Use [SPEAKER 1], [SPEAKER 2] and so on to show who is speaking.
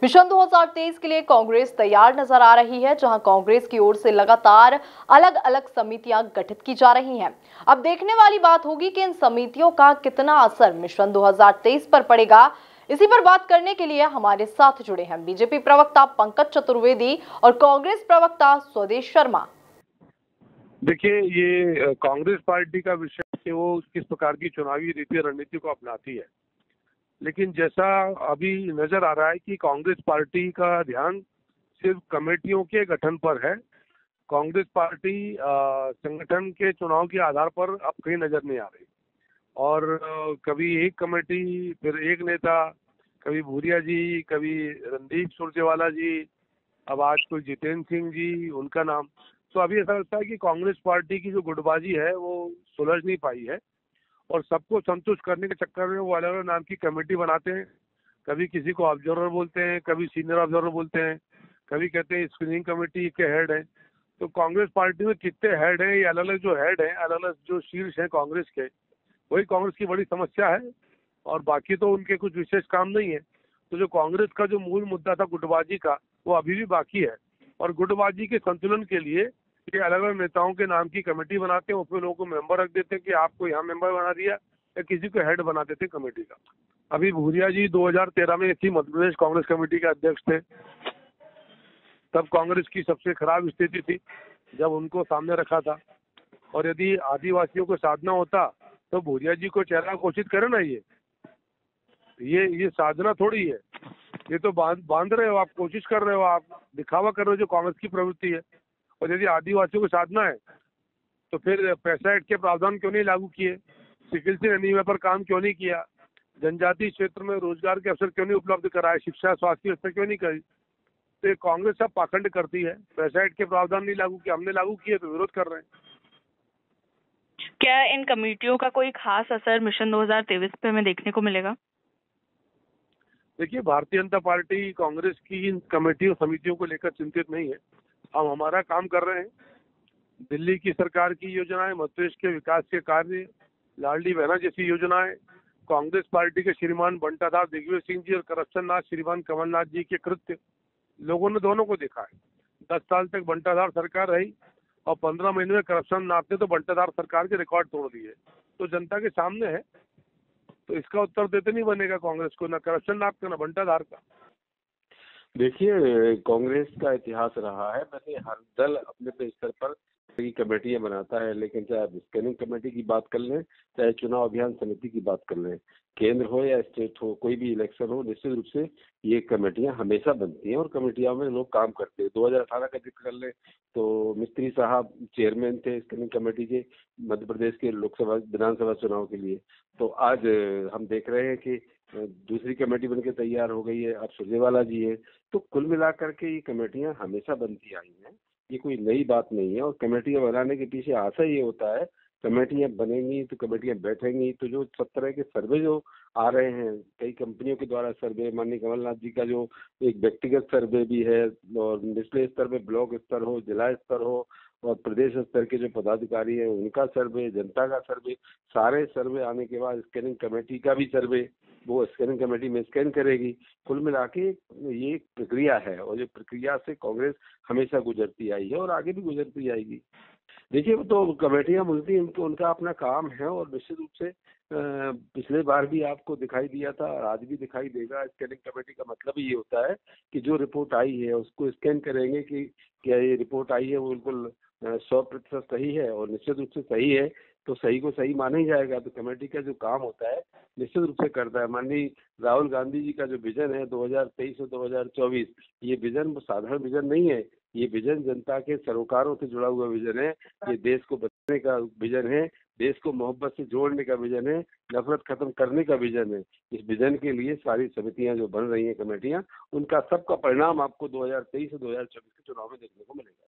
[SPEAKER 1] Mission 2023 के लिए कांग्रेस तैयार नजर आ रही है, जहां कांग्रेस की ओर से लगातार अलग अलग समितियां गठित की जा रही हैं। अब देखने वाली बात होगी कि इन समितियों का कितना असर मिशन 2023 पर पड़ेगा। इसी पर बात करने के लिए हमारे साथ जुड़े हैं बीजेपी प्रवक्ता पंकज चतुर्वेदी और कांग्रेस प्रवक्ता स्वदेश शर्मा।
[SPEAKER 2] देखिए, ये कांग्रेस पार्टी का विषय है कि वो किस प्रकार की चुनावी रीति रणनीति को अपनाती है। लेकिन जैसा अभी नजर आ रहा है कि कांग्रेस पार्टी का ध्यान सिर्फ कमेटियों के गठन पर है। कांग्रेस पार्टी संगठन के चुनाव के आधार पर अब कहीं नजर नहीं आ रही। और कभी एक कमेटी, फिर एक नेता, कभी भूरिया जी, कभी रणदीप सुरजेवाला जी, अब आज कोई जितेंद्र सिंह जी उनका नाम। तो अभी ऐसा लगता है कि कांग्रेस पार्टी की जो गुटबाजी है वो सुलझ नहीं पाई है और सबको संतुष्ट करने के चक्कर में वो अलग अलग नाम की कमेटी बनाते हैं। कभी किसी को ऑब्जर्वर बोलते हैं, कभी सीनियर ऑब्जर्वर बोलते हैं, कभी कहते हैं स्क्रीनिंग कमेटी के हेड हैं। तो कांग्रेस पार्टी में कितने हेड हैं, ये अलग अलग जो हेड हैं, अलग अलग जो शीर्ष हैं कांग्रेस के, वही कांग्रेस की बड़ी समस्या है। और बाकी तो उनके कुछ विशेष काम नहीं है। तो जो कांग्रेस का जो मूल मुद्दा था गुटबाजी का, वो अभी भी बाकी है। और गुटबाजी के संतुलन के लिए ये अलग अलग नेताओं के नाम की कमेटी बनाते हैं, उसमें लोगों को मेंबर रख देते हैं कि आपको यहाँ मेंबर बना दिया, या किसी को हेड बना देते हैं कमेटी का। अभी भूरिया जी 2013 में इसी मध्य प्रदेश कांग्रेस कमेटी के अध्यक्ष थे। तब कांग्रेस की सबसे खराब स्थिति थी जब उनको सामने रखा था। और यदि आदिवासियों को साधना होता तो भूरिया जी को चेहरा घोषित करे ना। ये साधना थोड़ी है। ये तो बांध रहे हो आप, कोशिश कर रहे हो आप, दिखावा कर रहे हो, जो कांग्रेस की प्रवृत्ति है। और यदि आदिवासियों को साधना है तो फिर पैसा एक्ट के प्रावधान क्यों नहीं लागू किए? सिकिल एनीमिया पर काम क्यों नहीं किया? जनजातीय क्षेत्र में रोजगार के अवसर क्यों नहीं उपलब्ध कराए? शिक्षा स्वास्थ्य व्यवस्था क्यों नहीं करी? तो ये कांग्रेस सब पाखंड करती है। पैसा एक्ट के प्रावधान नहीं लागू किया, हमने लागू किए तो विरोध कर रहे हैं।
[SPEAKER 3] क्या इन कमेटियों का कोई खास असर मिशन 2023 पे हमें देखने को मिलेगा?
[SPEAKER 2] देखिए, भारतीय जनता पार्टी कांग्रेस की इन कमेटियों समितियों को लेकर चिंतित नहीं है। हम हमारा काम कर रहे हैं। दिल्ली की सरकार की योजनाएं, मध्य प्रदेश के विकास के कार्य, लाडली बहना जैसी योजनाएं, कांग्रेस पार्टी के श्रीमान बंटाधार दिग्विजय सिंह जी और करप्शन नाथ श्रीमान कमलनाथ जी के कृत्य, लोगों ने दोनों को देखा है। 10 साल तक बंटाधार सरकार रही और 15 महीने में करप्शन नाथ ने तो बंटाधार सरकार के रिकॉर्ड तोड़ दिए। तो जनता के सामने है, तो इसका उत्तर देते नहीं बनेगा कांग्रेस को, ना करप्शन नाथ का ना बंटाधार का।
[SPEAKER 4] देखिए, कांग्रेस का इतिहास रहा है, वैसे हर दल अपने अपने स्तर पर कई कमेटियां बनाता है, लेकिन चाहे आप स्कैनिंग कमेटी की बात कर लें, चाहे चुनाव अभियान समिति की बात कर लें, केंद्र हो या स्टेट हो, कोई भी इलेक्शन हो, निश्चित रूप से ये कमेटियां हमेशा बनती हैं और कमेटियों में लोग काम करते हैं। 2018 का जिक्र कर लें तो मिस्त्री साहब चेयरमैन थे स्कैनिंग कमेटी के मध्य प्रदेश के लोकसभा विधानसभा चुनाव के लिए। तो आज हम देख रहे हैं कि दूसरी कमेटी बनके तैयार हो गई है, अब सुरजेवाला जी है। तो कुल मिलाकर के ये कमेटियां हमेशा बनती आई हैं, ये कोई नई बात नहीं है। और कमेटियां बनाने के पीछे आशा ये होता है, कमेटियां बनेंगी तो कमेटियां बैठेंगी तो जो सब तरह के सर्वे जो आ रहे हैं, कई कंपनियों के द्वारा सर्वे, माननीय कमलनाथ जी का जो एक व्यक्तिगत सर्वे भी है, और निचले स्तर में ब्लॉक स्तर हो, जिला स्तर हो, और प्रदेश स्तर के जो पदाधिकारी हैं उनका सर्वे, जनता का सर्वे, सारे सर्वे आने के बाद स्कैनिंग कमेटी का भी सर्वे वो स्कैनिंग कमेटी में स्कैन करेगी। कुल मिला के ये एक प्रक्रिया है और ये प्रक्रिया से कांग्रेस हमेशा गुजरती आई है और आगे भी गुजरती आएगी। देखिए, वो तो कमेटियां मिलती हैं, उनका अपना काम है और निश्चित रूप से पिछले बार भी आपको दिखाई दिया था और आज भी दिखाई देगा। स्कैनिंग कमेटी का मतलब ही ये होता है कि जो रिपोर्ट आई है उसको स्कैन करेंगे कि क्या ये रिपोर्ट आई है वो बिल्कुल 100% सही है, और निश्चित रूप से सही है तो सही को सही माना ही जाएगा। तो कमेटी का जो काम होता है निश्चित रूप से करता है। माननीय राहुल गांधी जी का जो विजन है 2023 से 2024, ये विजन साधारण विजन नहीं है, ये विजन जनता के सरोकारों से जुड़ा हुआ विजन है। ये देश को बचाने का विजन है, देश को मोहब्बत से जोड़ने का विजन है, नफरत खत्म करने का विजन है। इस विजन के लिए सारी समितियां जो बन रही हैं, कमेटियां, उनका सबका परिणाम आपको 2023 से 2024 के चुनाव में देखने को मिलेगा।